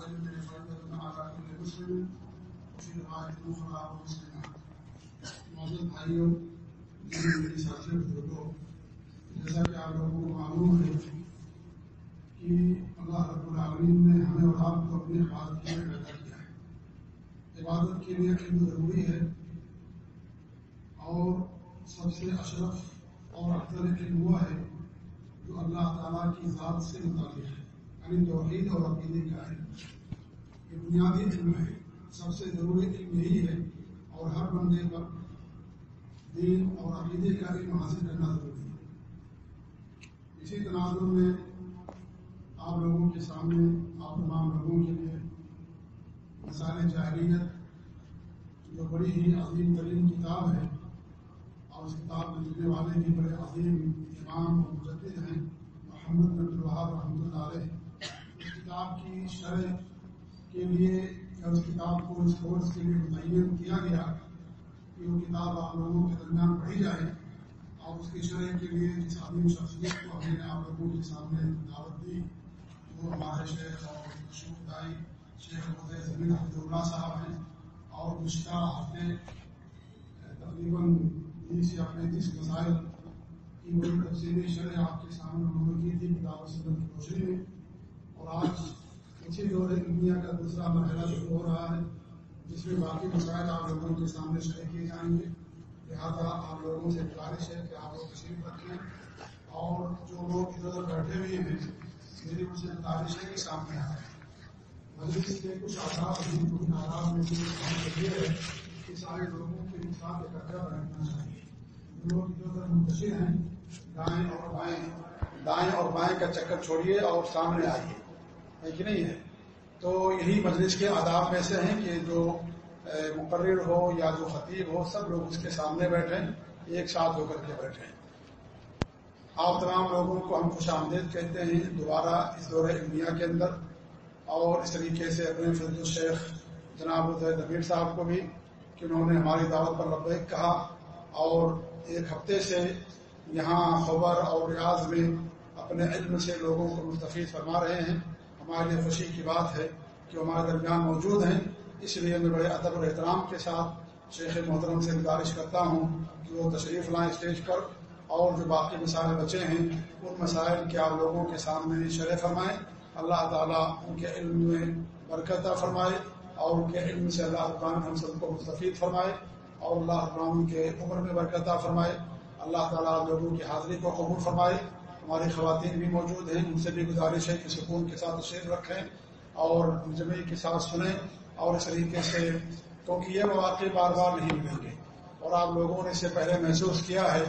العلم فريضة على كل مسلم وفي روایت اخرى مسلم. معزز بھائیوں، میری ساتھیوں، بزرگوں، جیسا کہ آپ لوگوں کو معلوم ہے کہ اللہ رب العالمین نے ہمیں اور آپ کو اپنی عبادت کے لیے پیدا کیا ہے. عبادت کے لیے علم ضروری ہے، اور سب سے اشرف اور افضل علم وہ ہے جو اللہ تعالیٰ کی ذات سے متعلق ہے، یعنی توحید اور عقیدے کا علم. یہ بنیادی علم ہے، سب سے ضروری علم یہی ہے، اور ہر بندے پر دین اور عقیدے کا علم حاصل کرنا ضروری ہے. اسی تناظر میں آپ لوگوں کے سامنے، آپ تمام لوگوں کے لیے مسائل جاہلیت جو بڑی ہی عظیم ترین کتاب ہے، اور اس کتاب میں لکھنے والے بھی بڑے عظیم امام اور مجدد ہیں، محمد بن عبدالوہاب رحمۃ اللہ علیہ. اس کتاب کی شرح کے لیے یا اس کتاب کو اس کورس کے لیے متعین کیا گیا کہ وہ کتاب آپ لوگوں کے درمیان پڑھی جائے، اور اس کی شرح کے لیے جس عظیم شخصیت کو ہم نے آپ لوگوں کے سامنے دعوت دی وہ ہمارے شیخ اور مشہور دائی شیخ مدعو زمین حفظ اللہ صاحب ہیں، اور گزشتہ ہفتے تقریباً 20 یا 35 مسائل کی بڑی تفصیلی شرح آپ کے سامنے انہوں نے کی تھی کتاب سنت کی روشنی میں. اور آج اسی دور علمیہ کا دوسرا مرحلہ شروع ہو رہا ہے، جس میں باقی مسائل آپ لوگوں کے سامنے شرح کیے جائیں گے. لہٰذا آپ لوگوں سے گزارش ہے کہ آپ لوگ تشریف رکھیں، اور جو لوگ ادھر ادھر بیٹھے ہوئے ہیں میری ان سے گزارش ہے کہ سامنے آئیں. مجلس کے کچھ آداب کچھ آداب میں سے یہ ہے کہ سارے لوگوں کے ساتھ اکٹھا بیٹھنا چاہیے. جو لوگ ادھر ادھر منتشر ہیں دائیں اور بائیں کا چکر چھوڑیے اور سامنے آئیے، ہے کہ نہیں ہے؟ تو یہی مجلس کے آداب میں سے ہیں کہ جو مقرر ہو یا جو خطیب ہو سب لوگ اس کے سامنے بیٹھیں، ایک ساتھ ہو کر کے بیٹھیں. آپ تمام لوگوں کو ہم خوش آمدید کہتے ہیں دوبارہ اس دور علمیہ کے اندر، اور اس طریقے سے اپنے فضل الشیخ جناب ضمیر صاحب کو بھی کہ انہوں نے ہماری دعوت پر لبیک کہا، اور ایک ہفتے سے یہاں خبر اور ریاض میں اپنے علم سے لوگوں کو مستفید فرما رہے ہیں. ہمارے لیے خوشی کی بات ہے کہ ہمارے درمیان موجود ہیں. اس لیے میں بڑے ادب اور احترام کے ساتھ شیخ محترم سے گزارش کرتا ہوں کہ وہ تشریف لائیں اسٹیج پر، اور جو باقی مسائل بچے ہیں ان مسائل کے آپ لوگوں کے سامنے شرح فرمائیں. اللہ تعالیٰ ان کے علم میں برکت فرمائے، اور ان کے علم سے اللہ تعالیٰ ہم سب کو مستفید فرمائے، اور اللہ تعالیٰ کے عمر میں برکت فرمائے. اللہ تعالیٰ لوگوں کی حاضری کو قبول فرمائے. ہماری خواتین بھی موجود ہیں، ان سے بھی گزارش ہے کہ سکون کے ساتھ تشریف رکھیں اور جمعے کے ساتھ سنیں، اور اس طریقے سے کیونکہ یہ مواقع بار بار نہیں ملیں گے، اور آپ لوگوں نے اس سے پہلے محسوس کیا ہے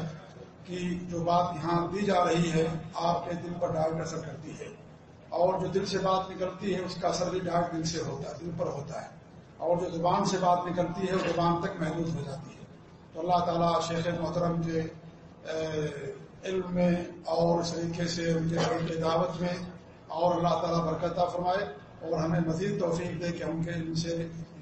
کہ جو بات یہاں دی جا رہی ہے آپ کے دل پر ڈائریکٹ اثر کرتی ہے، اور جو دل سے بات نکلتی ہے اس کا اثر بھی ڈائریکٹ دل سے ہوتا ہے، دل پر ہوتا ہے، اور جو زبان سے بات نکلتی ہے وہ زبان تک محدود ہو جاتی ہے. تو اللہ تعالیٰ شیخ محترم کے علم میں اور اس طریقے سے ان کے دعوت میں اور اللہ تعالیٰ برکت فرمائے، اور ہمیں مزید توفیق دے کہ ہم کے علم سے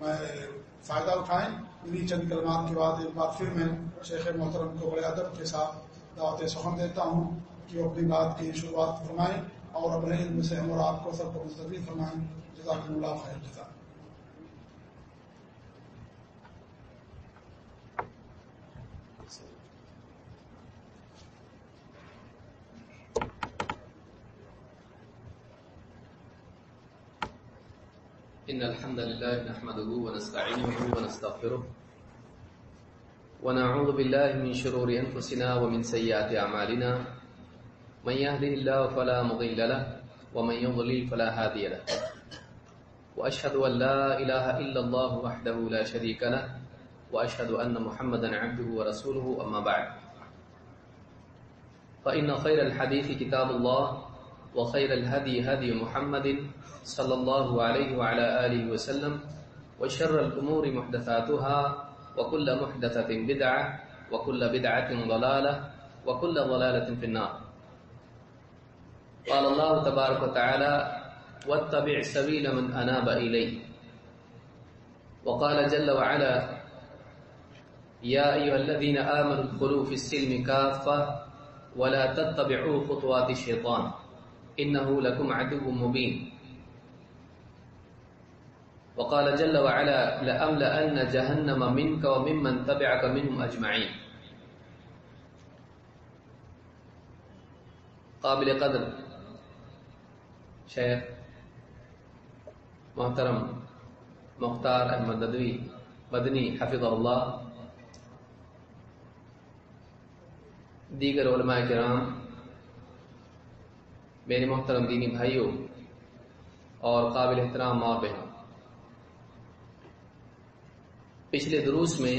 فائدہ اٹھائیں. انہیں چند کلمات کے بعد ایک بار پھر میں شیخ محترم کو بڑے ادب کے ساتھ دعوت سخن دیتا ہوں کہ وہ اپنی بات کی شروعات فرمائیں اور اپنے علم سے ہم اور آپ کو سب کو مستفید فرمائیں. جزاکم اللہ خیر جزا. إن الحمد لله نحمده ونستعينه ونستغفره ونعوذ بالله من شرور أنفسنا ومن سيئات أعمالنا. من يهده الله فلا مضل له ومن يضلل فلا هادي له. وأشهد أن لا إله إلا الله وحده لا شريك له وأشهد أن محمدا عبده ورسوله. أما بعد، فإن خير الحديث كتاب الله، وخير الهدي هدي محمد صلى الله عليه وعلى آله وسلم، وشر الأمور محدثاتها، وكل محدثة بدعة، وكل بدعة ضلالة، وكل ضلالة في النار. قال الله تبارك وتعالى: واتبع سبيل من أناب إلي. وقال جل وعلا: يا أيها الذين آمنوا ادخلوا في السلم كافة ولا تتبعوا خطوات الشيطان إنه لكم عدو مبين. وقال جل وعلا لأملأن جهنم منك وممن تبعك منهم أجمعين. قابل قدر شیخ محترم مختار احمد ندوی مدنی حفظہ اللہ، دیگر علماء کرام، میرے محترم دینی بھائیوں اور قابل احترام ماں بہنوں، پچھلے دروس میں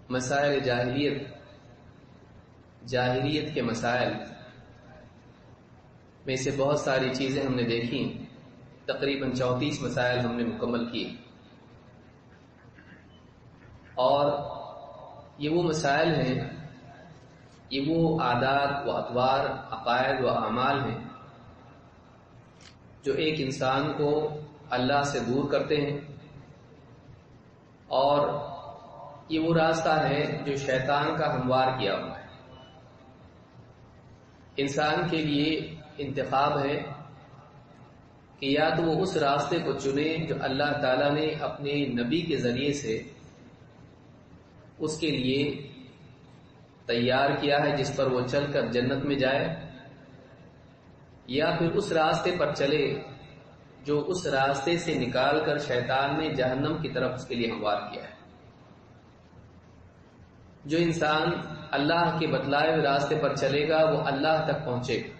مسائل جاہلیت کے مسائل میں سے بہت ساری چیزیں ہم نے دیکھی، تقریباً 34 مسائل ہم نے مکمل کیے، اور یہ وہ مسائل ہیں، یہ وہ عادات و اطوار، عقائد و اعمال ہیں جو ایک انسان کو اللہ سے دور کرتے ہیں، اور یہ وہ راستہ ہے جو شیطان کا ہموار کیا ہوا ہے۔ انسان کے لیے انتخاب ہے کہ یا تو وہ اس راستے کو چنے جو اللہ تعالیٰ نے اپنے نبی کے ذریعے سے اس کے لیے تیار کیا ہے، جس پر وہ چل کر جنت میں جائے، یا پھر اس راستے پر چلے جو اس راستے سے نکال کر شیطان نے جہنم کی طرف اس کے لیے ہموار کیا ہے۔ جو انسان اللہ کے بتلائے ہوئے راستے پر چلے گا وہ اللہ تک پہنچے گا،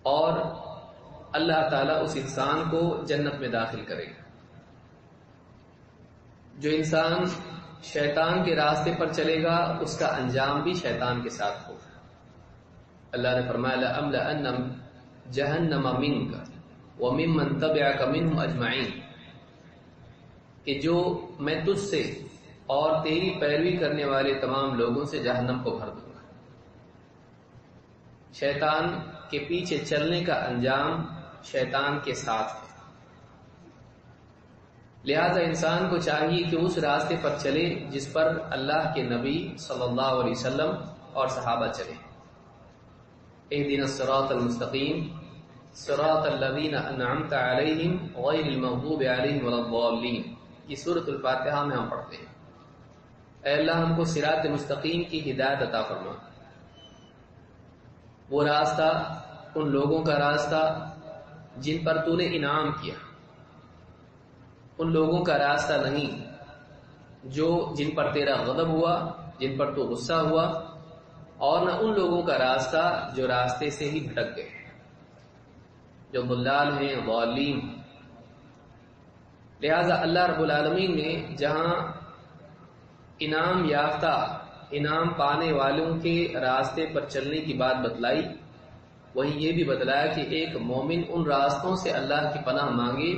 اور اللہ تعالیٰ اس انسان کو جنت میں داخل کرے گا۔ جو انسان شیطان کے راستے پر چلے گا اس کا انجام بھی شیطان کے ساتھ ہوگا۔ اللہ نے فرمایا لَأَمْلَأَنَّ جَهَنَّمَ مِنْكَ وَمِمَّنْ تَبِعَكَ مِنْهُمْ أَجْمَعِينَ، کہ جو میں تجھ سے اور تیری پیروی کرنے والے تمام لوگوں سے جہنم کو بھر دوں گا۔ شیطان کے پیچھے چلنے کا انجام شیطان کے ساتھ ہے، لہذا انسان کو چاہیے کہ اس راستے پر چلے جس پر اللہ کے نبی صلی اللہ علیہ وسلم اور صحابہ چلے۔ اهدنا الصراط المستقیم صراط الذین انعمت علیہم غیر المغضوب علیہم ولا الضالین، یہ سورۃ الفاتحہ میں ہم پڑھتے ہیں۔ اے اللہ ہم کو صراط مستقیم کی ہدایت عطا فرما، وہ راستہ ان لوگوں کا راستہ جن پر تو نے انعام کیا، ان لوگوں کا راستہ نہیں جن پر تیرا غضب ہوا، جن پر تو غصہ ہوا، اور نہ ان لوگوں کا راستہ جو راستے سے ہی بھٹک گئے، جو ضلال ہیں، ضالین۔ لہذا اللہ رب العالمین نے جہاں انعام یافتہ، انعام پانے والوں کے راستے پر چلنے کی بات بتلائی، وہیں یہ بھی بتلایا کہ ایک مومن ان راستوں سے اللہ کی پناہ مانگے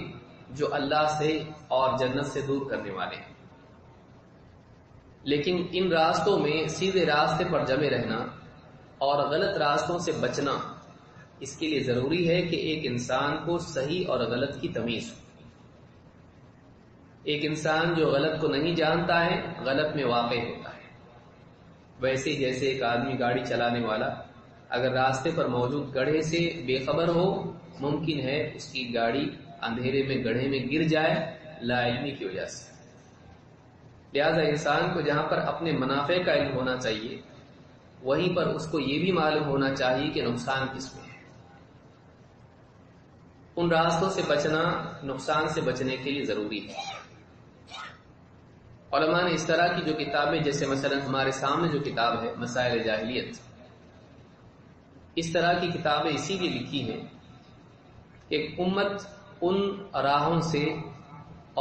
جو اللہ سے اور جنت سے دور کرنے والے ہیں۔ لیکن ان راستوں میں سیدھے راستے پر جمے رہنا اور غلط راستوں سے بچنا، اس کے لیے ضروری ہے کہ ایک انسان کو صحیح اور غلط کی تمیز ہو۔ ایک انسان جو غلط کو نہیں جانتا ہے غلط میں واقع ہوتا ہے۔ ویسے جیسے ایک آدمی گاڑی چلانے والا اگر راستے پر موجود گڑھے سے بے خبر ہو، ممکن ہے اس کی گاڑی اندھیرے میں گڑھے میں گر جائے لا علمی کی وجہ سے۔ لہذا انسان کو جہاں پر اپنے منافع کا علم ہونا چاہیے، وہیں پر اس کو یہ بھی معلوم ہونا چاہیے کہ نقصان کس میں ہے۔ ان راستوں سے بچنا نقصان سے بچنے کے لیے ضروری ہے۔ علماء نے اس طرح کی جو کتابیں، جیسے مثلا ہمارے سامنے جو کتاب ہے مسائل جاہلیت، اس طرح کی کتابیں اسی لیے لکھی ہیں کہ امت ان راہوں سے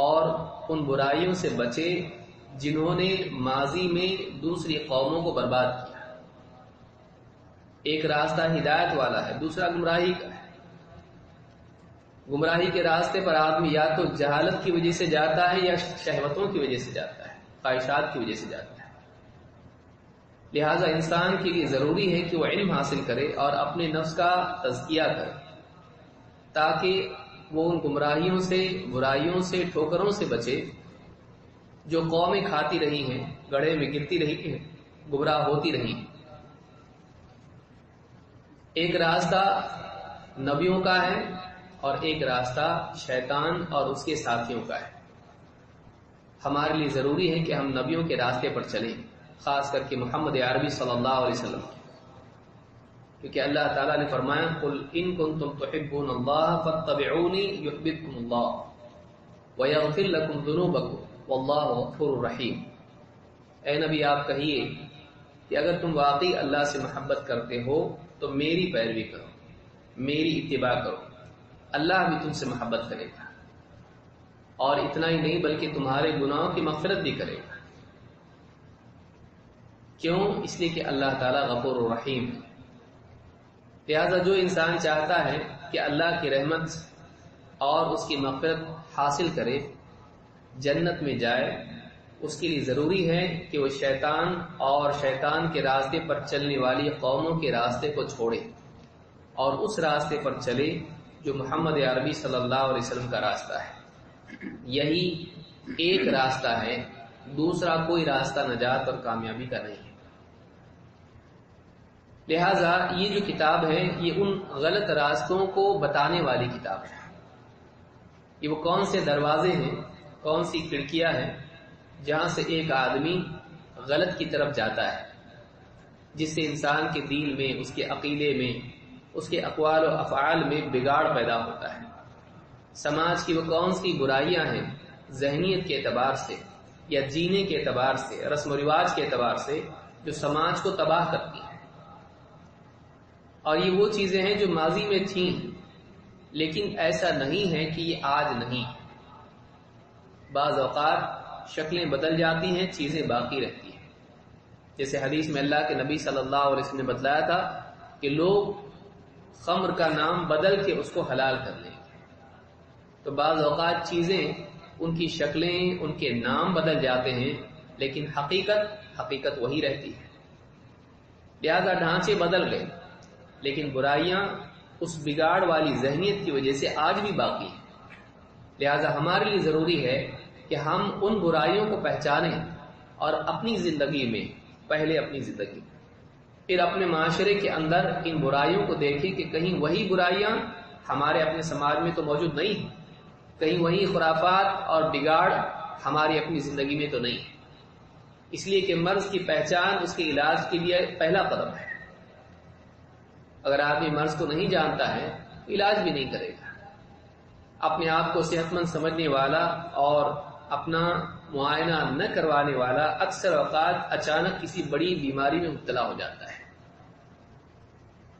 اور ان برائیوں سے بچے جنہوں نے ماضی میں دوسری قوموں کو برباد کیا۔ ایک راستہ ہدایت والا ہے، دوسرا گمراہی کا ہے۔ گمراہی کے راستے پر آدمی یا تو جہالت کی وجہ سے جاتا ہے یا شہوتوں کی وجہ سے جاتا ہے، خواہشات کی وجہ سے جاتا ہے۔ لہذا انسان کے لیے ضروری ہے کہ وہ علم حاصل کرے اور اپنے نفس کا تزکیہ کرے، تاکہ وہ ان گمراہیوں سے، برائیوں سے، ٹھوکروں سے بچے جو قومیں کھاتی رہی ہیں، گڑھے میں گرتی رہی ہیں، گمراہ ہوتی رہی ہیں۔ ایک راستہ نبیوں کا ہے اور ایک راستہ شیطان اور اس کے ساتھیوں کا ہے۔ ہمارے لیے ضروری ہے کہ ہم نبیوں کے راستے پر چلیں، خاص کر کے محمد عربی صلی اللہ علیہ وسلم، کیونکہ اللہ تعالیٰ نے فرمایا قل ان کنتم تحبون اللہ فاتبعونی یحببکم اللہ ویغفر لکم ذنوبکم واللہ غفور رحیم۔ اے نبی آپ کہیے کہ اگر تم واقعی اللہ سے محبت کرتے ہو تو میری پیروی کرو، میری اتباع کرو، اللہ بھی تم سے محبت کرے گا، اور اتنا ہی نہیں بلکہ تمہارے گناہوں کی مغفرت بھی کرے گا۔ کیوں؟ اس لیے کہ اللہ تعالیٰ غفور الرحیم ہے۔ لہذا جو انسان چاہتا ہے کہ اللہ کی رحمت اور اس کی مغفرت حاصل کرے، جنت میں جائے، اس کے لیے ضروری ہے کہ وہ شیطان اور شیطان کے راستے پر چلنے والی قوموں کے راستے کو چھوڑے اور اس راستے پر چلے جو محمد عربی صلی اللہ علیہ وسلم کا راستہ ہے۔ یہی ایک راستہ ہے، دوسرا کوئی راستہ نجات اور کامیابی کا نہیں ہے۔ لہذا یہ جو کتاب ہے یہ ان غلط راستوں کو بتانے والی کتاب ہے۔ یہ وہ کون سے دروازے ہیں، کون سی کھڑکیاں ہیں جہاں سے ایک آدمی غلط کی طرف جاتا ہے، جس سے انسان کے دل میں، اس کے عقیدے میں، اس کے اقوال و افعال میں بگاڑ پیدا ہوتا ہے۔ سماج کی وہ کون سی برائیاں ہیں ذہنیت کے اعتبار سے یا جینے کے اعتبار سے، رسم و رواج کے اعتبار سے، جو سماج کو تباہ کرتی ہیں۔ اور یہ وہ چیزیں ہیں جو ماضی میں تھیں، لیکن ایسا نہیں ہے کہ یہ آج نہیں۔ بعض اوقات شکلیں بدل جاتی ہیں، چیزیں باقی رہتی ہیں۔ جیسے حدیث میں اللہ کے نبی صلی اللہ علیہ وسلم نے بتلایا تھا کہ لوگ خمر کا نام بدل کے اس کو حلال کر لیں گے، تو بعض اوقات چیزیں، ان کی شکلیں، ان کے نام بدل جاتے ہیں، لیکن حقیقت وہی رہتی ہے۔ لہذا ڈھانچے بدل گئے، لیکن برائیاں اس بگاڑ والی ذہنیت کی وجہ سے آج بھی باقی ہیں۔ لہذا ہمارے لیے ضروری ہے کہ ہم ان برائیوں کو پہچانیں اور اپنی زندگی میں، پہلے اپنی زندگی میں، پھر اپنے معاشرے کے اندر ان برائیوں کو دیکھیں کہ کہیں وہی برائیاں ہمارے اپنے سماج میں تو موجود نہیں ہیں، کہیں وہی خرافات اور بگاڑ ہماری اپنی زندگی میں تو نہیں ہے۔ اس لیے کہ مرض کی پہچان اس کے علاج کے لیے پہلا قدم ہے۔ اگر آدمی مرض کو نہیں جانتا ہے تو علاج بھی نہیں کرے گا۔ اپنے آپ کو صحت مند سمجھنے والا اور اپنا معائنہ نہ کروانے والا اکثر اوقات اچانک کسی بڑی بیماری میں مبتلا ہو جاتا ہے۔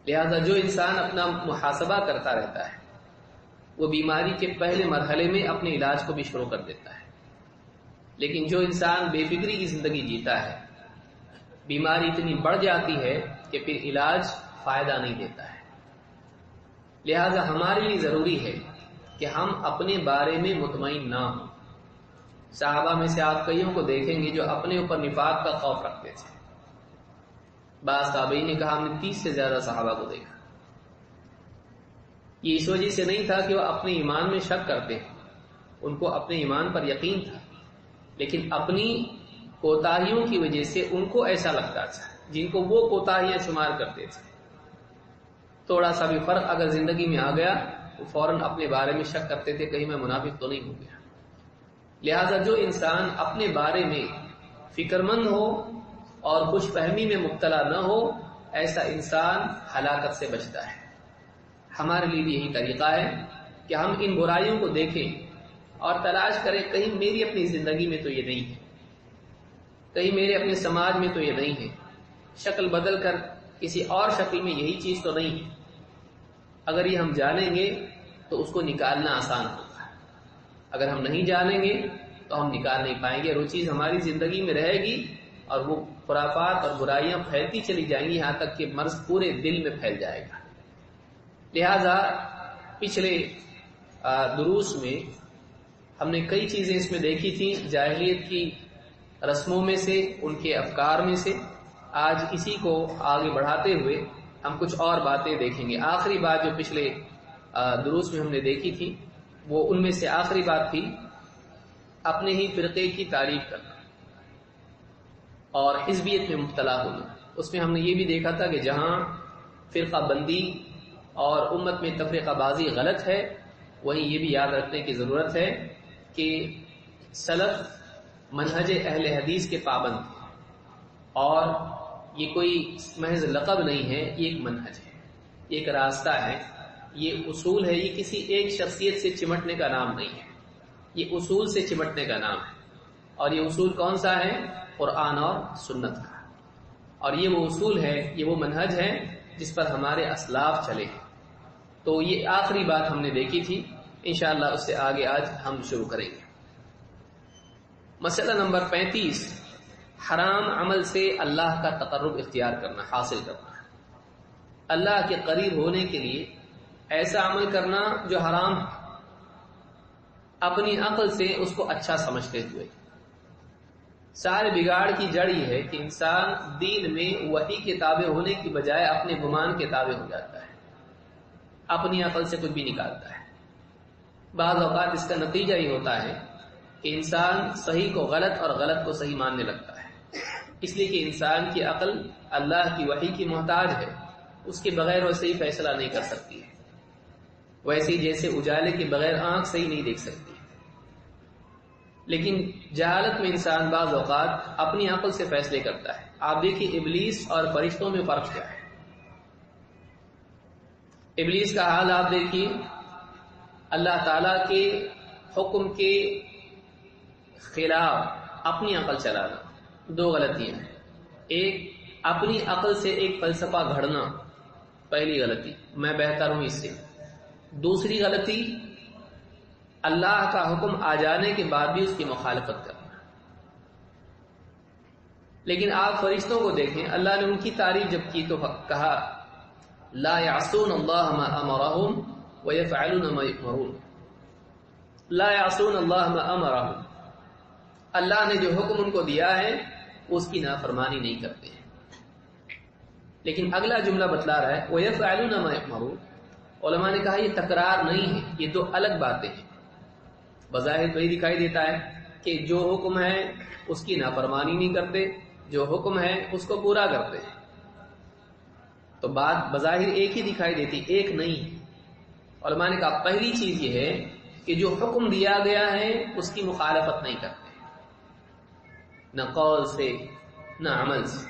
لہذا جو انسان اپنا محاسبہ کرتا رہتا ہے وہ بیماری کے پہلے مرحلے میں اپنے علاج کو بھی شروع کر دیتا ہے، لیکن جو انسان بے فکری کی زندگی جیتا ہے، بیماری اتنی بڑھ جاتی ہے کہ پھر علاج فائدہ نہیں دیتا ہے۔ لہذا ہمارے لیے ضروری ہے کہ ہم اپنے بارے میں مطمئن نہ ہوں۔ صحابہ میں سے آپ کئیوں کو دیکھیں گے جو اپنے اوپر نفاق کا خوف رکھتے تھے۔ بعض تابعین نے کہا ہم نے 30 سے زیادہ صحابہ کو دیکھا۔ یہ اس وجہ سے نہیں تھا کہ وہ اپنے ایمان میں شک کرتے ہیں، ان کو اپنے ایمان پر یقین تھا، لیکن اپنی کوتاہیوں کی وجہ سے ان کو ایسا لگتا تھا جن کو وہ کوتاہیاں شمار کرتے تھے۔ تھوڑا سا بھی فرق اگر زندگی میں آ گیا تو فوراً اپنے بارے میں شک کرتے تھے کہیں میں منافق تو نہیں ہو گیا۔ لہذا جو انسان اپنے بارے میں فکر مند ہو اور خوش فہمی میں مبتلا نہ ہو، ایسا انسان ہلاکت سے بچتا ہے۔ ہمارے لیے بھی یہی طریقہ ہے کہ ہم ان برائیوں کو دیکھیں اور تلاش کریں کہیں میری اپنی زندگی میں تو یہ نہیں ہے، کہیں میرے اپنے سماج میں تو یہ نہیں ہے، شکل بدل کر کسی اور شکل میں یہی چیز تو نہیں ہے۔ اگر یہ ہم جانیں گے تو اس کو نکالنا آسان ہوگا، اگر ہم نہیں جانیں گے تو ہم نکال نہیں پائیں گے، اور وہ چیز ہماری زندگی میں رہے گی اور وہ خرافات اور برائیاں پھیلتی چلی جائیں گی یہاں تک کہ مرض پورے دل میں پھیل جائے گا۔ لہذا پچھلے دروس میں ہم نے کئی چیزیں اس میں دیکھی تھیں، جاہلیت کی رسموں میں سے، ان کے افکار میں سے۔ آج اسی کو آگے بڑھاتے ہوئے ہم کچھ اور باتیں دیکھیں گے۔ آخری بات جو پچھلے دروس میں ہم نے دیکھی تھی وہ ان میں سے آخری بات تھی اپنے ہی فرقے کی تعریف کرنا اور حزبیت میں مبتلا ہونا۔ اس میں ہم نے یہ بھی دیکھا تھا کہ جہاں فرقہ بندی اور امت میں تفرقہ بازی غلط ہے، وہیں یہ بھی یاد رکھنے کی ضرورت ہے کہ سلف منہج اہل حدیث کے پابند تھے، اور یہ کوئی محض لقب نہیں ہے، یہ ایک منہج ہے، یہ ایک راستہ ہے، یہ اصول ہے، یہ کسی ایک شخصیت سے چمٹنے کا نام نہیں ہے، یہ اصول سے چمٹنے کا نام ہے۔ اور یہ اصول کون سا ہے؟ قرآن اور سنت کا، اور یہ وہ اصول ہے، یہ وہ منہج ہے جس پر ہمارے اسلاف چلے ہیں۔ تو یہ آخری بات ہم نے دیکھی تھی، انشاءاللہ اس سے آگے آج ہم شروع کریں گے۔ مسئلہ نمبر 35، حرام عمل سے اللہ کا تقرب اختیار کرنا، حاصل کرنا، اللہ کے قریب ہونے کے لیے ایسا عمل کرنا جو حرام ہے، اپنی عقل سے اس کو اچھا سمجھتے ہوئے۔ سارے بگاڑ کی جڑ یہ ہے کہ انسان دین میں وحی کے تابع ہونے کی بجائے اپنے گمان کے تابع ہو جاتا ہے، اپنی عقل سے کچھ بھی نکالتا ہے۔ بعض اوقات اس کا نتیجہ یہ ہوتا ہے کہ انسان صحیح کو غلط اور غلط کو صحیح ماننے لگتا ہے، اس لیے کہ انسان کی عقل اللہ کی وحی کی محتاج ہے، اس کے بغیر وہ صحیح فیصلہ نہیں کر سکتی ہے، ویسے ہی جیسے اجالے کے بغیر آنکھ صحیح نہیں دیکھ سکتی۔ لیکن جہالت میں انسان بعض اوقات اپنی عقل سے فیصلے کرتا ہے۔ آپ دیکھیے ابلیس اور فرشتوں میں فرق کیا ہے۔ ابلیس کا حال آپ دیکھیے، اللہ تعالی کے حکم کے خلاف اپنی عقل چلانا، دو غلطیاں ہیں۔ ایک، اپنی عقل سے ایک فلسفہ گھڑنا، پہلی غلطی، میں بہتر ہوں اس سے۔ دوسری غلطی، اللہ کا حکم آ جانے کے بعد بھی اس کی مخالفت کرنا۔ لیکن آپ فرشتوں کو دیکھیں، اللہ نے ان کی تعریف جب کی تو کہا لا یعصون اللہ ما امرهم ویفعلون ما یؤمرون۔ لا یعصون اللہ ما امرهم، اللہ نے جو حکم ان کو دیا ہے اس کی نافرمانی نہیں کرتے ہیں۔ لیکن اگلا جملہ بتلا رہا ہے ویفعلون ما یؤمرون، علماء نے کہا یہ تکرار نہیں ہے، یہ دو الگ باتیں ہیں۔ بظاہر تو یہ دکھائی دیتا ہے کہ جو حکم ہے اس کی نافرمانی نہیں کرتے، جو حکم ہے اس کو پورا کرتے ہیں، تو بات بظاہر ایک ہی دکھائی دیتی، ایک نہیں۔ علماء نے کہا پہلی چیز یہ ہے کہ جو حکم دیا گیا ہے اس کی مخالفت نہیں کرتے، نہ قول سے نہ عمل سے۔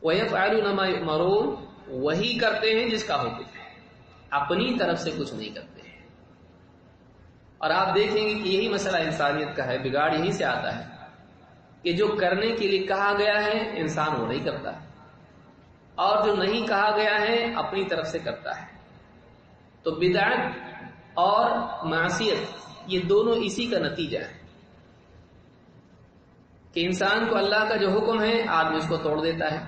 وَيَفْعَلُونَ مَا يُؤْمَرُونَ، وہی کرتے ہیں جس کا حکم ہے، اپنی طرف سے کچھ نہیں کرتے ہیں۔ اور آپ دیکھیں گے کہ یہی مسئلہ انسانیت کا ہے، بگاڑ یہیں سے آتا ہے کہ جو کرنے کے لیے کہا گیا ہے انسان وہ نہیں کرتا، اور جو نہیں کہا گیا ہے اپنی طرف سے کرتا ہے۔ تو بدعت اور معصیت یہ دونوں اسی کا نتیجہ ہے کہ انسان کو اللہ کا جو حکم ہے آدمی اس کو توڑ دیتا ہے،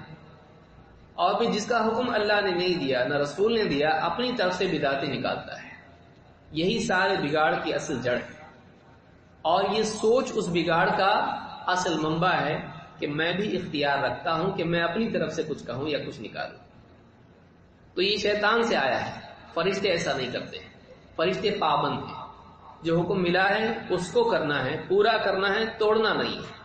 اور پھر جس کا حکم اللہ نے نہیں دیا نہ رسول نے دیا اپنی طرف سے بدعتیں نکالتا ہے۔ یہی سارے بگاڑ کی اصل جڑ ہے، اور یہ سوچ اس بگاڑ کا اصل منبع ہے کہ میں بھی اختیار رکھتا ہوں کہ میں اپنی طرف سے کچھ کہوں یا کچھ نکالوں۔ تو یہ شیطان سے آیا ہے، فرشتے ایسا نہیں کرتے ہیں، فرشتے پابند ہیں، جو حکم ملا ہے اس کو کرنا ہے، پورا کرنا ہے، توڑنا نہیں ہے،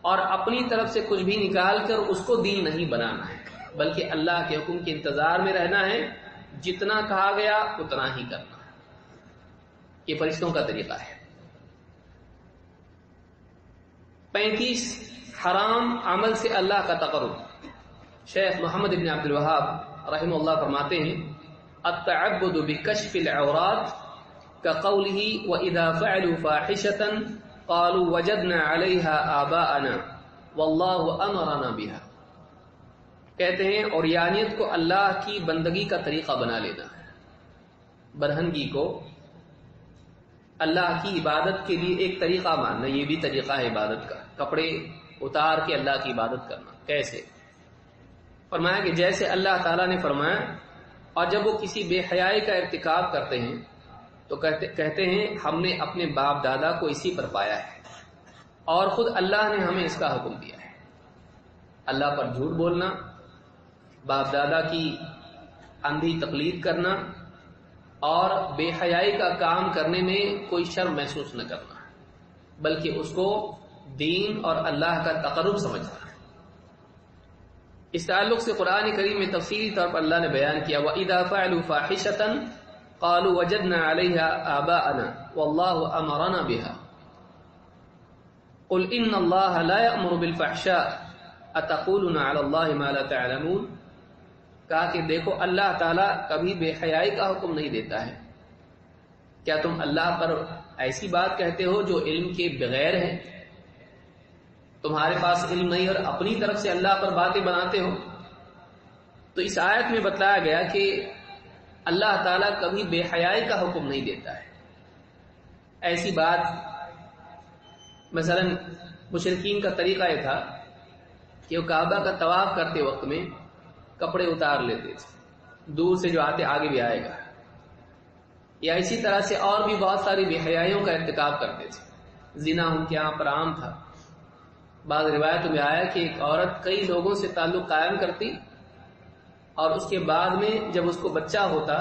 اور اپنی طرف سے کچھ بھی نکال کر اس کو دین نہیں بنانا ہے، بلکہ اللہ کے حکم کے انتظار میں رہنا ہے، جتنا کہا گیا اتنا ہی کرنا ہے۔ یہ فرشتوں کا طریقہ ہے۔ 35، حرام عمل سے اللہ کا تقرب۔ شیخ محمد بن عبد الوہاب رحمہ اللہ فرماتے ہیں التعبد بکشف العورات كقوله وَإِذَا فَعَلُوا فَاحِشَةً قَالُوا وَجَدْنَا عَلَيْهَا آبَاءَنَا وَاللَّهُ أَمَرَنَا بِهَا، کہتے ہیں اوریانیت کو اللہ کی بندگی کا طریقہ بنا لینا ہے، برہنگی کو اللہ کی عبادت کے لیے ایک طریقہ ماننا، یہ بھی طریقہ ہے عبادت کا، کپڑے اتار کے اللہ کی عبادت کرنا۔ کیسے؟ فرمایا کہ جیسے اللہ تعالیٰ نے فرمایا، اور جب وہ کسی بے حیائی کا ارتکاب کرتے ہیں تو کہتے ہیں ہم نے اپنے باپ دادا کو اسی پر پایا ہے، اور خود اللہ نے ہمیں اس کا حکم دیا ہے۔ اللہ پر جھوٹ بولنا، باپ دادا کی اندھی تقلید کرنا، اور بے حیائی کا کام کرنے میں کوئی شرم محسوس نہ کرنا، بلکہ اس کو دین اور اللہ کا تقرب سمجھنا ہے۔ اس تعلق سے قرآن کریم میں تفصیلی طور پر اللہ نے بیان کیا وَإِذَا فَعَلُوا فَاحِشَةً قالوا وجدنا عليها آباءنا والله أمرنا بها قل إن الله لا يأمر بالفحشاء أتقولون على الله ما لا تعلمون. کہا کہ دیکھو اللہ تعالیٰ کبھی بے حیائی کا حکم نہیں دیتا ہے. کیا تم اللہ پر ایسی بات کہتے ہو جو علم کے بغیر ہے؟ تمہارے پاس علم نہیں اور اپنی طرف سے اللہ پر باتیں بناتے ہو. تو اس آیت میں بتلایا گیا کہ اللہ تعالیٰ کبھی بے حیائی کا حکم نہیں دیتا ہے. ایسی بات مثلا مشرکین کا طریقہ یہ تھا کہ وہ کعبہ کا طواف کرتے وقت میں کپڑے اتار لیتے تھے, دور سے جو آتے آگے بھی آئے گا, یا اسی طرح سے اور بھی بہت ساری بے حیائیوں کا ارتکاب کرتے تھے. زنا ان کے یہاں پر عام تھا. بعض روایتوں میں آیا کہ ایک عورت کئی لوگوں سے تعلق قائم کرتی اور اس کے بعد میں جب اس کو بچہ ہوتا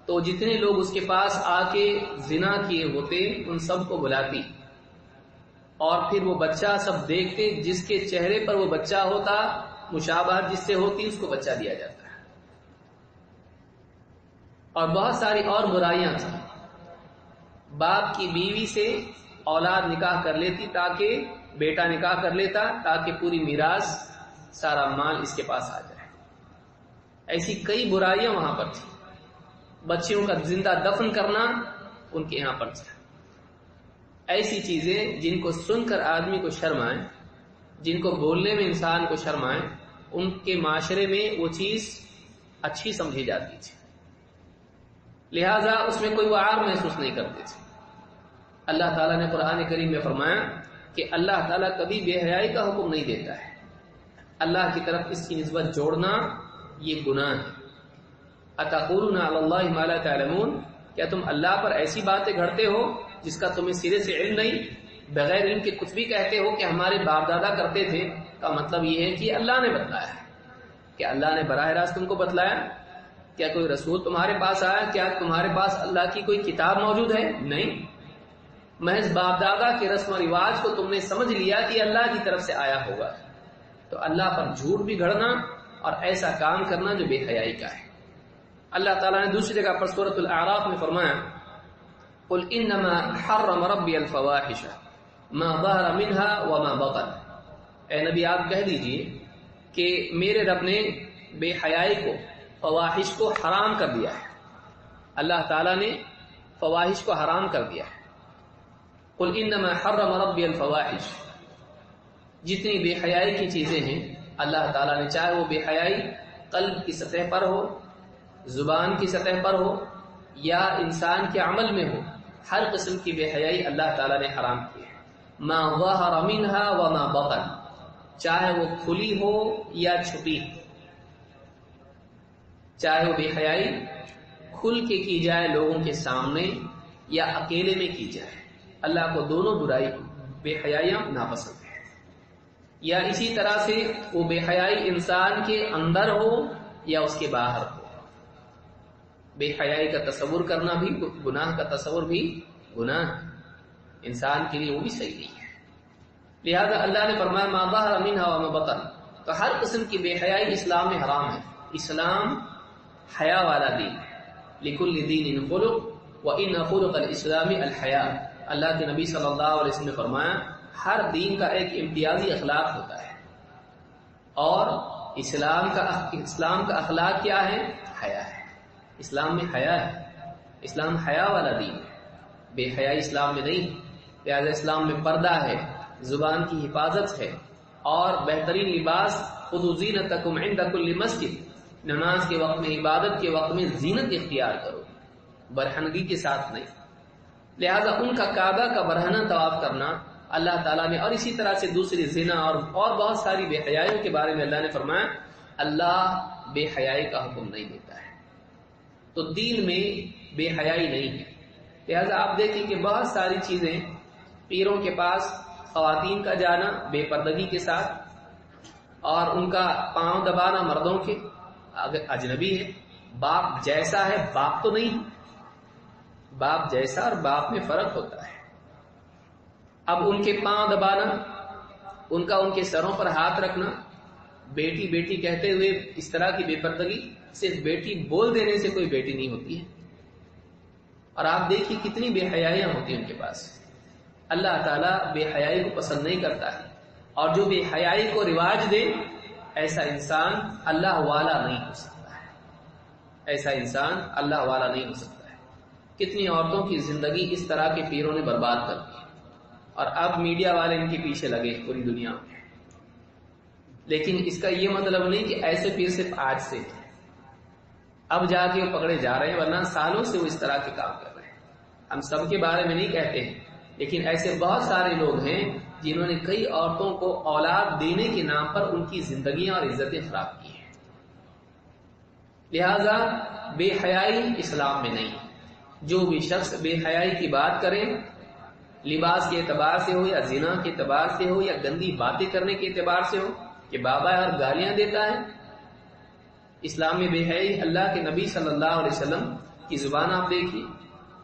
تو جتنے لوگ اس کے پاس آ کے زنا کیے ہوتے ان سب کو بلاتی اور پھر وہ بچہ سب دیکھتے, جس کے چہرے پر وہ بچہ ہوتا مشابہت جس سے ہوتی اس کو بچہ دیا جاتا ہے. اور بہت ساری اور برائیاں تھیں. باپ کی بیوی سے اولاد نکاح کر لیتی تاکہ بیٹا نکاح کر لیتا تاکہ پوری میراث سارا مال اس کے پاس آ جائے. ایسی کئی برائیاں وہاں پر تھیں. بچیوں کا زندہ دفن کرنا ان کے یہاں پر تھا. ایسی چیزیں جن کو سن کر آدمی کو شرم آئے, جن کو بولنے میں انسان کو شرم آئے, ان کے معاشرے میں وہ چیز اچھی سمجھی جاتی تھی, لہذا اس میں کوئی وعار محسوس نہیں کرتے تھے. اللہ تعالیٰ نے قرآن کریم میں فرمایا کہ اللہ تعالیٰ کبھی بے حیائی کا حکم نہیں دیتا ہے. اللہ کی طرف اس کی نسبت جوڑنا یہ گناہ ہے. اتقولون علی اللہ ما لا تعلمون, کیا تم اللہ پر ایسی باتیں گھڑتے ہو جس کا تمہیں سرے سے علم نہیں, بغیر علم کے کچھ بھی کہتے ہو کہ ہمارے باپ دادا کرتے تھے. کا مطلب یہ ہے کہ اللہ نے بتلایا ہے. کیا اللہ نے براہ راست تم کو بتلایا؟ کیا کوئی رسول تمہارے پاس آیا؟ کیا تمہارے پاس اللہ کی کوئی کتاب موجود ہے؟ نہیں, محض باپ دادا کے رسم و رواج کو تم نے سمجھ لیا کہ اللہ کی طرف سے آیا ہوگا. تو اللہ پر جھوٹ بھی گھڑنا اور ایسا کام کرنا جو بے حیائی کا ہے. اللہ تعالیٰ نے دوسری جگہ پر سورۃ الاعراف میں فرمایا قل انما حرم ربی الفواحش ما ظہر منها وما بطن. اے نبی آپ کہہ دیجئے کہ میرے رب نے بے حیائی کو, فواحش کو حرام کر دیا ہے. اللہ تعالیٰ نے فواحش کو حرام کر دیا ہے. قل انما حرم ربی الفواحش, جتنی بے حیائی کی چیزیں ہیں اللہ تعالیٰ نے, چاہے وہ بے حیائی قلب کی سطح پر ہو, زبان کی سطح پر ہو یا انسان کے عمل میں ہو, ہر قسم کی بے حیائی اللہ تعالیٰ نے حرام کی ہے. ما ظہر منها وما بطن, چاہے وہ کھلی ہو یا چھپی, چاہے وہ بے حیائی کھل کے کی جائے لوگوں کے سامنے یا اکیلے میں کی جائے. اللہ کو دونوں برائی بے حیائیاں ناپسند ہیں. یا اسی طرح سے وہ بے حیائی انسان کے اندر ہو یا اس کے باہر ہو. بے حیائی کا تصور کرنا بھی گناہ, کا تصور بھی گناہ ہے, انسان کے لیے وہ بھی صحیح نہیں ہے. لہذا اللہ نے فرمایا ما ظہر منها وما بطن, تو ہر قسم کی بے حیائی اسلام میں حرام ہے. اسلام حیا والا دین ہے. لکل دین خلق وان خلق الاسلام الحیا. اللہ کے نبی صلی اللہ علیہ وسلم نے فرمایا ہر دین کا ایک امتیازی اخلاق ہوتا ہے, اور اسلام کا اخلاق کیا ہے؟ حیا ہے. اسلام میں حیا ہے. اسلام حیا والا دین ہے, بے حیائی اسلام میں نہیں. لہذا اسلام میں پردہ ہے, زبان کی حفاظت ہے, اور بہترین لباس خذوا زینتکم عند کل مسجد, نماز کے وقت میں, عبادت کے وقت میں زینت اختیار کرو, برہنگی کے ساتھ نہیں. لہذا ان کا کعبہ کا برہنہ طواف کرنا اللہ تعالیٰ نے, اور اسی طرح سے دوسری زنا اور بہت ساری بے حیائیوں کے بارے میں اللہ نے فرمایا اللہ بے حیائی کا حکم نہیں دیتا ہے. تو دین میں بے حیائی نہیں ہے. لہذا آپ دیکھیں کہ بہت ساری چیزیں, پیروں کے پاس خواتین کا جانا بے پردگی کے ساتھ, اور ان کا پاؤں دبانا مردوں کے, اجنبی ہے. باپ جیسا ہے باپ تو نہیں, باپ جیسا اور باپ میں فرق ہوتا ہے. اب ان کے پاؤں دبانا, ان کا ان کے سروں پر ہاتھ رکھنا, بیٹی بیٹی کہتے ہوئے اس طرح کی بے پردگی, صرف بیٹی بول دینے سے کوئی بیٹی نہیں ہوتی ہے. اور آپ دیکھیے کتنی بے حیائیاں ہوتی ہیں ان کے پاس. اللہ تعالیٰ بے حیائی کو پسند نہیں کرتا ہے، اور جو بے حیائی کو رواج دے ایسا انسان اللہ والا نہیں ہو سکتا ہے. ایسا انسان اللہ والا نہیں ہو سکتا ہے. کتنی عورتوں کی زندگی اس طرح کے پیروں نے برباد کر دی، اور اب میڈیا والے ان کے پیچھے لگے پوری دنیا میں. لیکن اس کا یہ مطلب نہیں کہ ایسے پیر صرف آج سے اب جا کے وہ پکڑے جا رہے ہیں، ورنہ سالوں سے وہ اس طرح کے کام کر رہے ہیں. ہم سب کے بارے میں نہیں کہتے ہیں، لیکن ایسے بہت سارے لوگ ہیں جنہوں نے کئی عورتوں کو اولاد دینے کے نام پر ان کی زندگیاں اور عزتیں خراب کی ہیں. لہذا بے حیائی اسلام میں نہیں. جو بھی شخص بے حیائی کی بات کرے، لباس کے اعتبار سے ہو یا زنا کے اعتبار سے ہو یا گندی باتیں کرنے کے اعتبار سے ہو کہ بابا اور گالیاں دیتا ہے، اسلام میں بے حیائی. اللہ کے نبی صلی اللہ علیہ وسلم کی زبان آپ دیکھیے،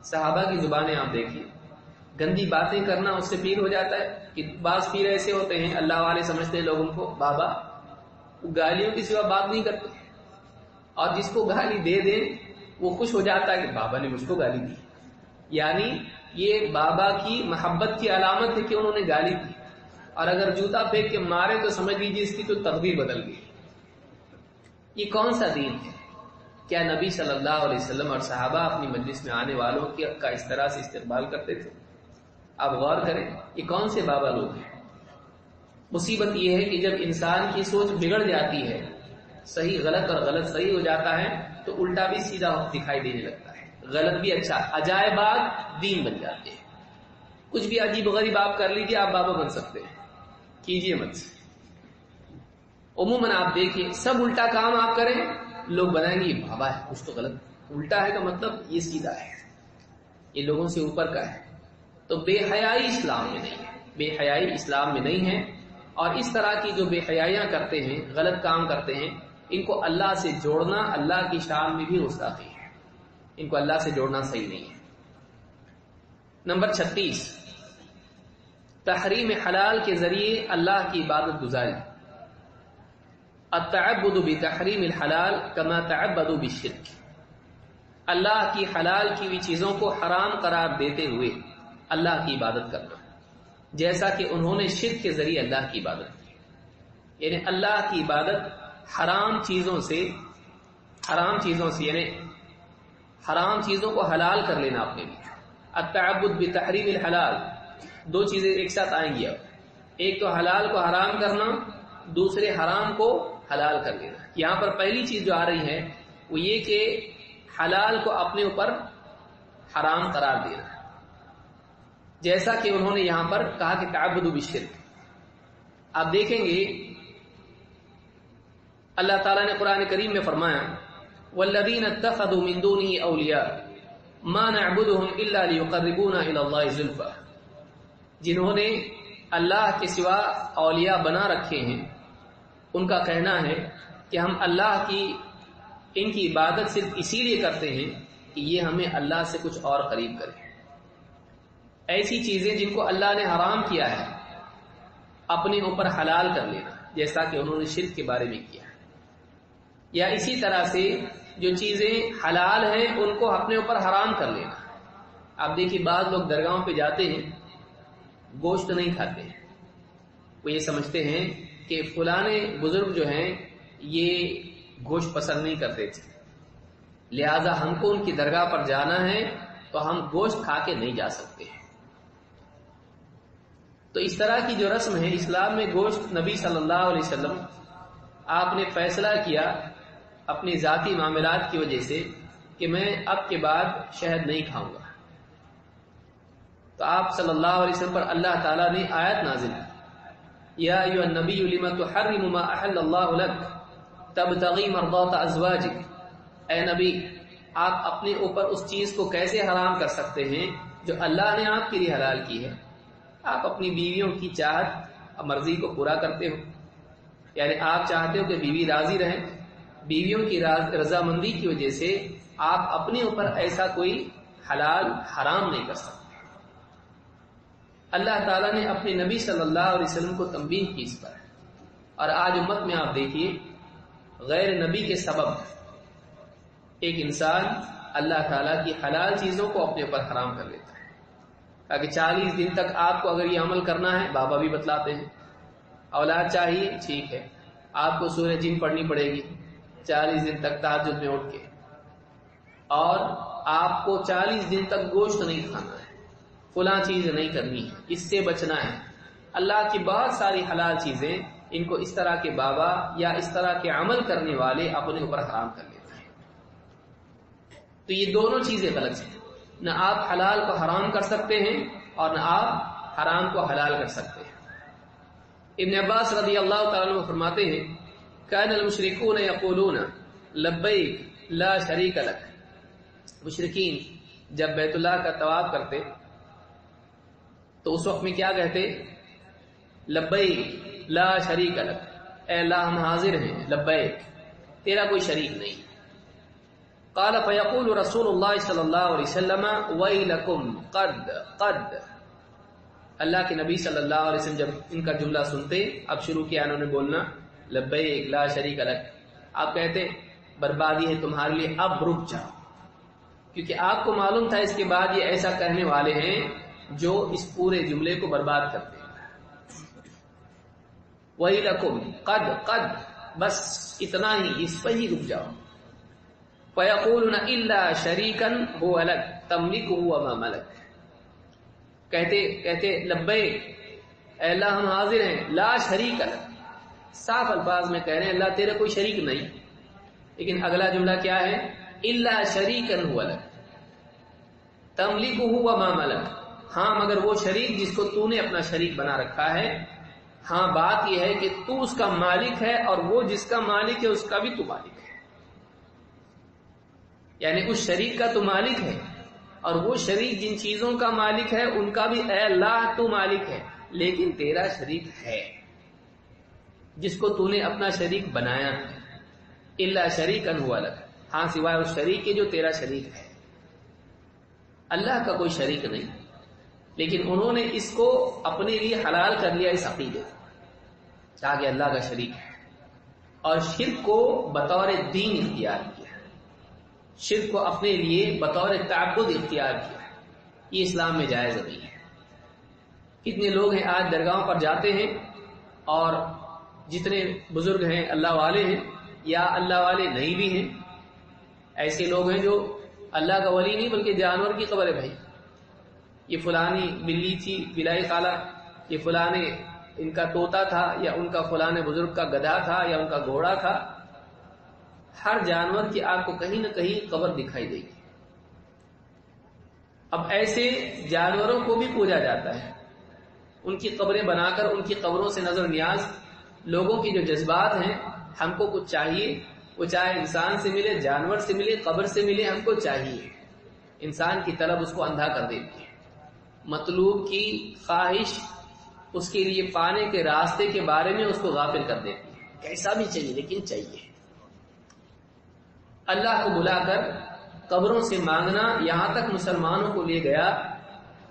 صحابہ کی زبانیں آپ دیکھیے. گندی باتیں کرنا اس سے پیر ہو جاتا ہے. کہ بعض پیر ایسے ہوتے ہیں اللہ والے سمجھتے ہیں لوگوں کو بابا، وہ گالیوں کی سوا بات نہیں کرتے، اور جس کو گالی دے دے وہ خوش ہو جاتا ہے کہ بابا نے مجھ کو گالی دی. یعنی یہ بابا کی محبت کی علامت ہے کہ انہوں نے گالی دی، اور اگر جوتا پھینک کے مارے تو سمجھ لیجیے اس کی تو تقدیر بدل گئی. یہ کون سا دین ہے؟ کیا نبی صلی اللہ علیہ وسلم اور صحابہ اپنی مجلس میں آنے والوں کا اس طرح سے استقبال کرتے تھے؟ آپ غور کریں، یہ کون سے بابا لوگ ہیں؟ مصیبت یہ ہے کہ جب انسان کی سوچ بگڑ جاتی ہے، صحیح غلط اور غلط صحیح ہو جاتا ہے، تو الٹا بھی سیدھا دکھائی دینے لگتا ہے. غلط بھی اچھا، عجائبات دین بن جاتے ہیں. کچھ بھی عجیب و غریب آپ کر لیجیے، آپ بابا بن سکتے ہیں، کیجیے مت. عموماً آپ دیکھیے سب الٹا کام آپ کریں، لوگ بنائیں گے یہ بابا ہے، کچھ تو غلط. الٹا ہے کا مطلب یہ سیدھا ہے، یہ لوگوں سے اوپر کا ہے. تو بے حیائی اسلام میں نہیں ہے، بے حیائی اسلام میں نہیں ہے. اور اس طرح کی جو بے حیائیاں کرتے ہیں، غلط کام کرتے ہیں، ان کو اللہ سے جوڑنا اللہ کی شان میں بھی گستاخی ہے. ان کو اللہ سے جوڑنا صحیح نہیں ہے. نمبر 36، تحریم حلال کے ذریعے اللہ کی عبادت گزاری. التعبد بتحریم الحلال کما تعبدوا بالشرک. اللہ کی حلال کی ہوئی چیزوں کو حرام قرار دیتے ہوئے اللہ کی عبادت کرنا، جیسا کہ انہوں نے شرک کے ذریعے اللہ کی عبادت کی. یعنی اللہ کی عبادت حرام چیزوں سے یعنی حرام چیزوں کو حلال کر لینا اپنے لیے. التعبد بتحریم الحلال، دو چیزیں ایک ساتھ آئیں گی. اب ایک تو حلال کو حرام کرنا، دوسرے حرام کو حلال کر لینا. یہاں پر پہلی چیز جو آ رہی ہے وہ یہ کہ حلال کو اپنے اوپر حرام قرار دینا، جیسا کہ انہوں نے یہاں پر کہا کہ تعبدوا بالشرک. آپ دیکھیں گے اللہ تعالیٰ نے قرآن کریم میں فرمایا والذین اتخذوا من دونه اولیاء ما نعبدهم الا ليقربونا الى الله زلفى. جنہوں نے اللہ کے سوا اولیاء بنا رکھے ہیں، ان کا کہنا ہے کہ ہم اللہ کی ان کی عبادت صرف اسی لیے کرتے ہیں کہ یہ ہمیں اللہ سے کچھ اور قریب کرے. ایسی چیزیں جن کو اللہ نے حرام کیا ہے اپنے اوپر حلال کر لینا، جیسا کہ انہوں نے شرک کے بارے میں کیا. یا اسی طرح سے جو چیزیں حلال ہیں ان کو اپنے اوپر حرام کر لینا. آپ دیکھیے بعض لوگ درگاہوں پہ جاتے ہیں، گوشت نہیں کھاتے ہیں. وہ یہ سمجھتے ہیں کہ فلانے بزرگ جو ہیں یہ گوشت پسند نہیں کرتے تھے، لہذا ہم کو ان کی درگاہ پر جانا ہے تو ہم گوشت کھا کے نہیں جا سکتے ہیں. تو اس طرح کی جو رسم ہے اسلام میں، گوشت نبی صلی اللہ علیہ وسلم آپ نے فیصلہ کیا اپنی ذاتی معاملات کی وجہ سے کہ میں اب کے بعد شہد نہیں کھاؤں گا. تو آپ صلی اللہ علیہ وسلم پر اللہ تعالیٰ نے آیت نازل کی یا ایھا النبی لم تحرم ما احل اللہ لک تبتغی مرضات ازواجک. اے نبی، آپ اپنے اوپر اس چیز کو کیسے حرام کر سکتے ہیں جو اللہ نے آپ کے لیے حلال کی ہے؟ آپ اپنی بیویوں کی چاہت اور مرضی کو پورا کرتے ہو، یعنی آپ چاہتے ہو کہ بیوی راضی رہے. بیویوں کی رضامندی کی وجہ سے آپ اپنے اوپر ایسا کوئی حلال حرام نہیں کر سکتے. اللہ تعالیٰ نے اپنے نبی صلی اللہ علیہ وسلم کو تنبیہ کی اس پر. اور آج امت میں آپ دیکھیے غیر نبی کے سبب ایک انسان اللہ تعالیٰ کی حلال چیزوں کو اپنے اوپر حرام کر لیتا ہے. تاکہ 40 دن تک آپ کو اگر یہ عمل کرنا ہے، بابا بھی بتلاتے ہیں، اولاد چاہیے ٹھیک ہے، آپ کو سورہ جن پڑھنی پڑے گی 40 دن تک تہجد میں اٹھ کے، اور آپ کو 40 دن تک گوشت نہیں کھانا ہے، فلاں چیز نہیں کرنی ہے، اس سے بچنا ہے. اللہ کی بہت ساری حلال چیزیں ان کو اس طرح کے بابا یا اس طرح کے عمل کرنے والے اپنے اوپر حرام کر لیتے ہیں. تو یہ دونوں چیزیں غلط ہیں. نہ آپ حلال کو حرام کر سکتے ہیں اور نہ آپ حرام کو حلال کر سکتے ہیں. ابن عباس رضی اللہ تعالیٰ عنہ فرماتے ہیں کان المشرکون یقولون لبیک لا شریک لک. مشرکین جب بیت اللہ کا طواف کرتے تو اس وقت میں کیا کہتے؟ لبیک لا شریک لک، اے اللہ ہم حاضر ہیں، لبیک تیرا کوئی شریک نہیں. قال فیقول رسول اللہ صلی اللہ علیہ وسلم ویلکم قد. اللہ کے نبی صلی اللہ علیہ وسلم جب ان کا جملہ سنتے، اب شروع کیا انہوں نے بولنا لبیک لا شریک لک، آپ کہتے بربادی ہے تمہارے لیے، اب رک جاؤ، کیونکہ آپ کو معلوم تھا اس کے بعد یہ ایسا کہنے والے ہیں جو اس پورے جملے کو برباد کرتے ہیں. وَإِلَكُمْ قد بس اتنا ہی، اس پہ ہی رک جاؤ. فَيَقُولُونَ إِلَّا شَرِيكًا هُوَ لَكَ تَمْلِكُهُ وَمَا مَلَكَ. کہتے لبیک اے اللہ ہم حاضر ہیں، لا شریک لک، صاف الفاظ میں کہہ رہے ہیں اللہ تیرے کوئی شریک نہیں. لیکن اگلا جملہ کیا ہے؟ إِلَّا شَرِيكًا هُوَ لَكَ تَمْلِكُهُ وَمَا مَلَكَ. ہاں مگر وہ شریک جس کو تو نے اپنا شریک بنا رکھا ہے، ہاں بات یہ ہے کہ تو اس کا مالک ہے اور وہ جس کا مالک ہے اس کا بھی تو مالک ہے. یعنی اس شریک کا تو مالک ہے اور وہ شریک جن چیزوں کا مالک ہے ان کا بھی اے اللہ تو مالک ہے، لیکن تیرا شریک ہے جس کو تو نے اپنا شریک بنایا ہے. الا شریکا هو لک، ہاں سوائے اس شریک کے جو تیرا شریک ہے. اللہ کا کوئی شریک نہیں، لیکن انہوں نے اس کو اپنے لیے حلال کر لیا اس عقیدے کہ اللہ کا شریک ہے، اور شرک کو بطور دین اختیار کیا، شرک کو اپنے لیے بطور تعبد اختیار کیا. یہ اسلام میں جائز نہیں ہے. کتنے لوگ ہیں آج درگاہوں پر جاتے ہیں، اور جتنے بزرگ ہیں اللہ والے ہیں یا اللہ والے نہیں بھی ہیں، ایسے لوگ ہیں جو اللہ کا ولی نہیں بلکہ جانور کی قبر ہے. بھائی یہ فلانی بلی تھی بلائی خالہ، یہ فلانے ان کا طوطا تھا، یا ان کا فلانے بزرگ کا گدھا تھا یا ان کا گھوڑا تھا. ہر جانور کی آپ کو کہیں نہ کہیں قبر دکھائی دے گی. اب ایسے جانوروں کو بھی پوجا جاتا ہے، ان کی قبریں بنا کر ان کی قبروں سے نظر نیاز. لوگوں کی جو جذبات ہیں، ہم کو کچھ چاہیے، وہ چاہے انسان سے ملے، جانور سے ملے، قبر سے ملے، ہم کو چاہیے. انسان کی طلب اس کو اندھا کر دیتی ہے. مطلوب کی خواہش اس کے لیے پانے کے راستے کے بارے میں اس کو غافل کر دیتی ہے. کیسا بھی چاہیے لیکن چاہیے. اللہ کو بلا کر قبروں سے مانگنا یہاں تک مسلمانوں کو لے گیا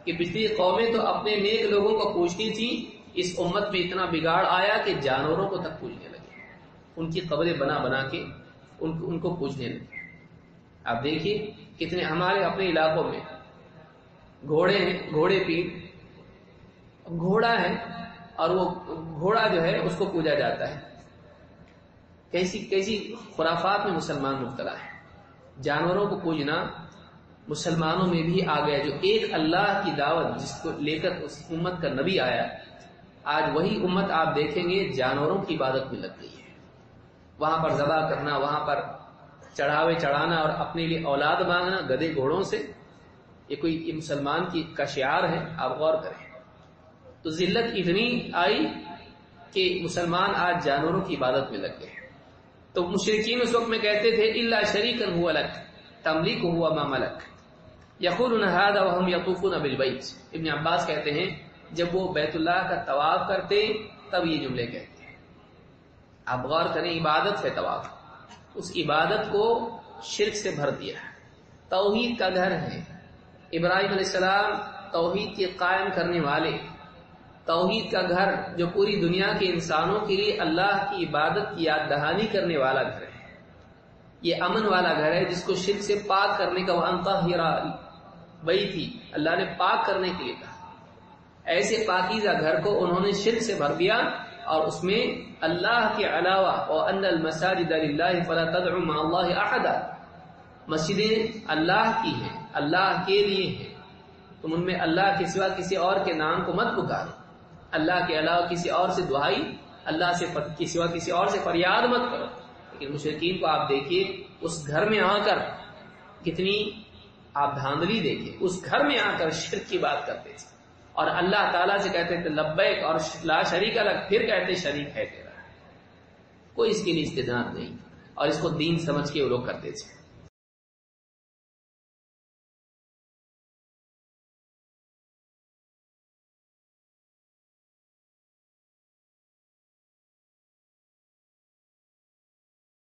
کہ پچھلی قومیں تو اپنے نیک لوگوں کو پوچھتی تھی، اس امت میں اتنا بگاڑ آیا کہ جانوروں کو تک پوجنے لگے، ان کی قبریں بنا بنا کے ان کو پوجنے لگے. آپ دیکھیے کتنے ہمارے اپنے علاقوں میں گھوڑے ہیں، گھوڑے پیر، گھوڑا ہے اور وہ گھوڑا جو ہے اس کو پوجا جاتا ہے. کیسی خرافات میں مسلمان مبتلا ہے. جانوروں کو پوجنا مسلمانوں میں بھی آ گیا. جو ایک اللہ کی دعوت جس کو لے کر اس امت کا نبی آیا، آج وہی امت آپ دیکھیں گے جانوروں کی عبادت میں لگ گئی ہے. وہاں پر ذبح کرنا، وہاں پر چڑھاوے چڑھانا اور اپنے لیے اولاد مانگنا گدھے گھوڑوں سے، یہ مسلمان کا شعار ہے. آپ غور کریں تو ذلت اتنی آئی کہ مسلمان آج جانوروں کی عبادت میں لگ گئے. تو مشرکین اس وقت میں کہتے تھے الا شریکا هو لک تملکه وما ملک یقولون هذا وهم يطوفون بالبیت. ابن عباس کہتے ہیں جب وہ بیت اللہ کا طواف کرتے تب یہ جملے کہتے ہیں. آپ غور کریں، عبادت ہے طواف، اس عبادت کو شرک سے بھر دیا ہے. توحید کا گھر ہے. ابراہیم علیہ السلام توحید کے قائم کرنے والے، توحید کا گھر جو پوری دنیا کے انسانوں کے لیے اللہ کی عبادت کی یاد دہانی کرنے والا گھر ہے. یہ امن والا گھر ہے جس کو شرک سے پاک کرنے کا وَأَن طَهِّرَ بَيْتِي اللہ نے پاک کرنے کے لیے کہا. ایسے پاکیزہ گھر کو انہوں نے شرک سے بھر دیا اور اس میں اللہ کے علاوہ وَأَنَّ الْمَسَاجِدَ لِلَّهِ فَلَا تَدْعُوا مَعَ اللَّهِ أَحَدًا مسجدیں اللہ کی ہیں، اللہ کے لیے ہیں، تم ان میں اللہ کے سوا کسی اور کے نام کو مت پکارو، اللہ کے علاوہ کسی اور سے دعائی، اللہ سے کے سوا کسی اور سے فریاد مت کرو. لیکن مشرکین کو آپ دیکھیے اس گھر میں آ کر کتنی آپ دھاندلی دیکھیں، اس گھر میں آ کر شرک کی بات کرتے تھے اور اللہ تعالیٰ سے کہتے تھے لبیک اور لا شریک الگ، پھر کہتے شریک ہے تیرا. کوئی اس کے لیے استدعا نہیں اور اس کو دین سمجھ کے وہ لوگ کرتے تھے.